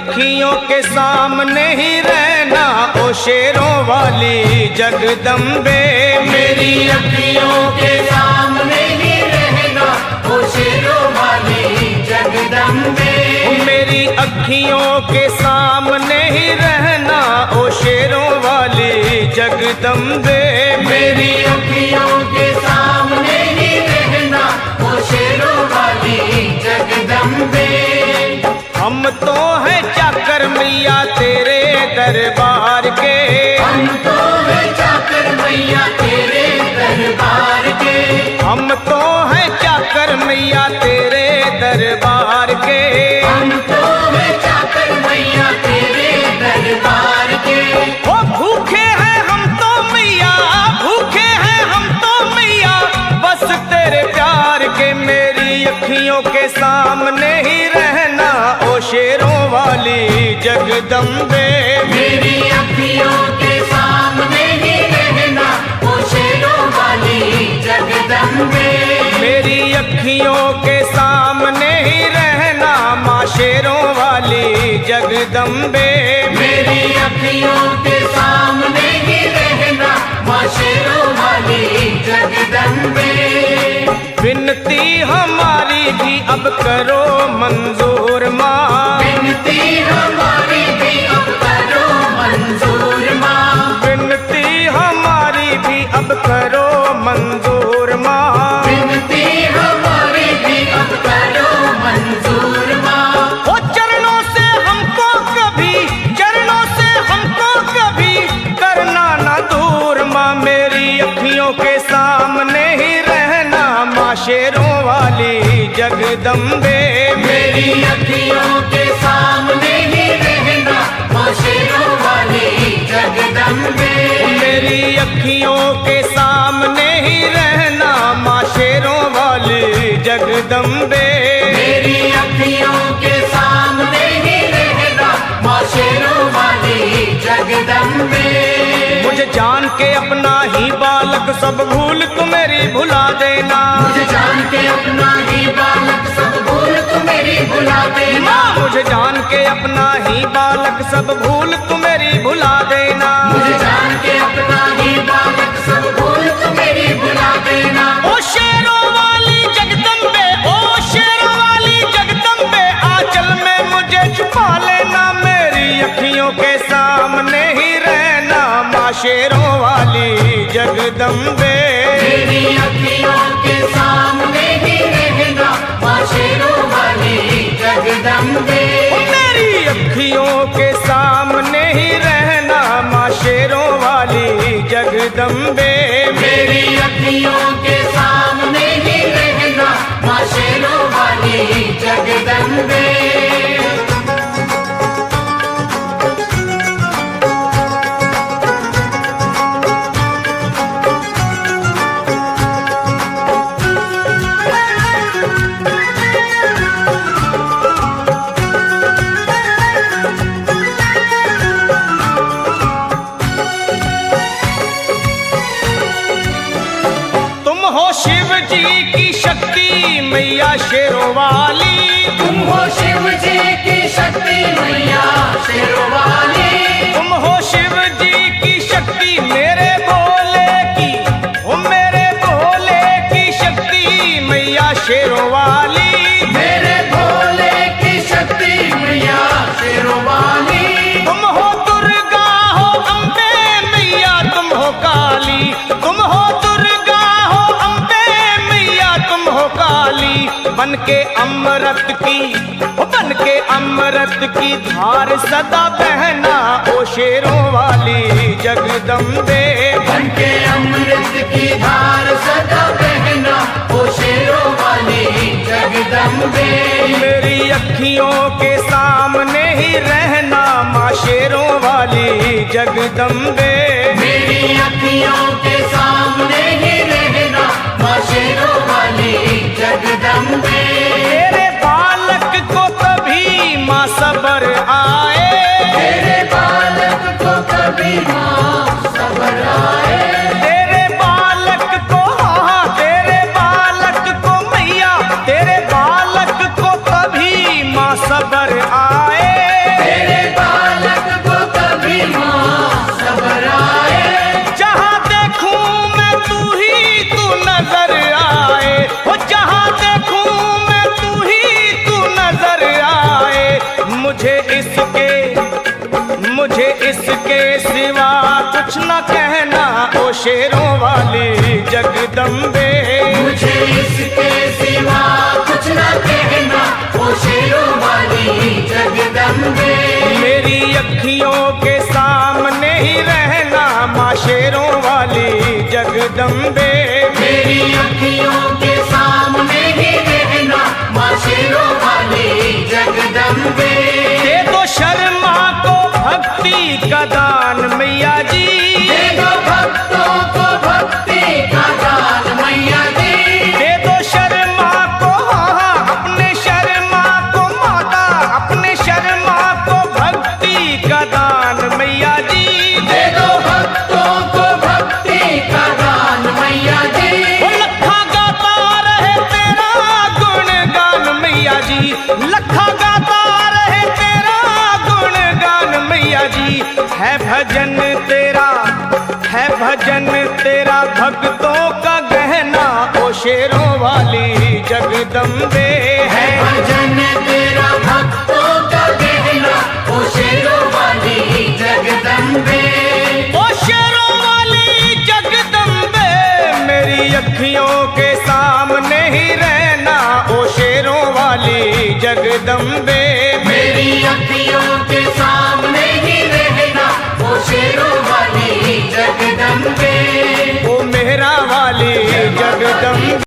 अखियों के सामने ही रहना ओ शेरों वाली जगदम्बे। मेरी अखियों के सामने ही रहना ओ शेरों वाली जगदम्बे। मेरी अखियों के सामने ही रहना ओ शेरों वाली जगदम्बे। मेरी अखियों के सामने ही रहना ओ शेरों वाली जगदम्बे। हम तो हैं चाकर मैया तेरे दरबार के। हम तो हैं चाकर मैया तेरे दरबार के। हम तो हैं चाकर मैया तेरे दरबार के। हम तो हैं चाकर मैया तेरे दरबार के। ओ भूखे हैं हम तो मैया, भूखे हैं हम तो मैया बस तेरे प्यार के। मेरी अखियों के सामने ही रहना ओ शेरों वाली जगदम्बे। मेरी अखियों के सामने ही रहना ओ शेरों वाली जगदम्बे। मेरी अखियों के सामने ही रहना माँ शेरों वाली जगदम्बे। मेरी अखियों के सामने ही रहना माँ शेरों वाली जगदम्बे। विनती हमारी भी अब करो मंजूर माँ। विनती हमारी भी अब करो मंजूर माँ। विनती हमारी भी अब करो मंजूर माँ। विनती हमारी भी अब करो मंजूर माँ। ओ चरणों से हमको कभी, चरणों से हमको कभी करना ना दूर माँ। मेरी अखियों के सामने ही रहना माँ शेरों वाली जगदम्बे। मेरी अखियों के सामने ही रहना माँ शेरों वाली जगदम्बे। मेरी अखियों के सामने ही रहना माँ शेरों वाली जगदम्बे। मेरी अखियों के सामने ही रहना माँ शेरों वाली जगदम्बे। मुझे जान के अपना ही बालक सब भूल तू मेरी भुला देना। मुझे जान के अपना ही बालक सब भूल तू मेरी भुला देना। मुझे जान के अपना ही बालक सब भूल तू मेरी भुला देना। मुझे जान के अपना ही बालक सब भूल तू मेरी भुला देना। ओ शेरों वाली जगदम्बे, ओ शेरों वाली जगदम्बे आंचल में मुझे छुपा लेना। मेरी अखियों के सामने ही रहना माँ शेरों वाली जगदम्बे। मेरी अखियों के सामने ही रहना माँ शेरों वाली जगदम्बे। मेरी अखियों के सामने ही रहना माँ शेरों वाली जगदम्बे। मेरी अखियों के सामने ही रहना माँ शेरों वाली जगदम्बे। शिव जी की शक्ति मैया शेरों वाली। तुम हो शिव जी की शक्ति मैया शेरों वाली। तुम हो शिव जी की शक्ति मेरे भोले की, ओ मेरे भोले की शक्ति मैया शेरों वाली। मेरे भोले की शक्ति मैया शेरों वाली। तुम हो दुर्गा हो अम्बे मैया तुम हो काली। तुम हो दुर्गा हो अम्बे मैया तुम हो काली। बन के अमृत की, बन के अमृत की धार सदा बहना ओ शेरों वाली जगदम्बे। बन के अमृत की धार सदा बहना ओ शेरों वाली जगदम्बे। मेरी अखियों के सामने ही रहना माँ शेरों वाली जगदम्बे। मेरी अखियों के सामने ही रहना माँ शेरों वाली जगदम्बे। तेरे बालक को कभी माँ सबर आए। तेरे बालक को कभी माँ सबर आए। तेरे बालक को, हाँ तेरे बालक को मैया, तेरे बालक को कभी माँ सबर आए। शेरों वाली जगदम्बे। मुझे इसके सिवा कुछ न कहना, ओ शेरों वाली जगदम्बे। मेरी अखियों के सामने ही रहना माँ शेरों वाली जगदम्बे। मेरी अखियों के सामने ही रहना, माँ शेरों वाली जगदम्बे। दे दो शर्मा को भक्ति का दान मैया जी, दे दो भक्तों को भक्ति का दान मैया जी। दे दो शर्मा को अपने शर्मा को माता, अपने शर्मा को भक्ति का दान मैया जी। दे दो भक्तों को भक्ति का दान मैया जी। वो लखा गाता रहे तेरा गुणगान मैया जी, लखा गाता रहे तेरा गुणगान मैया जी। है भजन तेरा, है भजन तेरा भक्तों का गहना ओ शेरों वाली जगदम्बे। है भजन तेरा भक्तों का गहना, ओ शेरों वाली जगदम्बे। ओ शेरों वाली जगदम्बे, मेरी अखियों के सामने ही रहना ओ शेरों वाली जगदम्बे।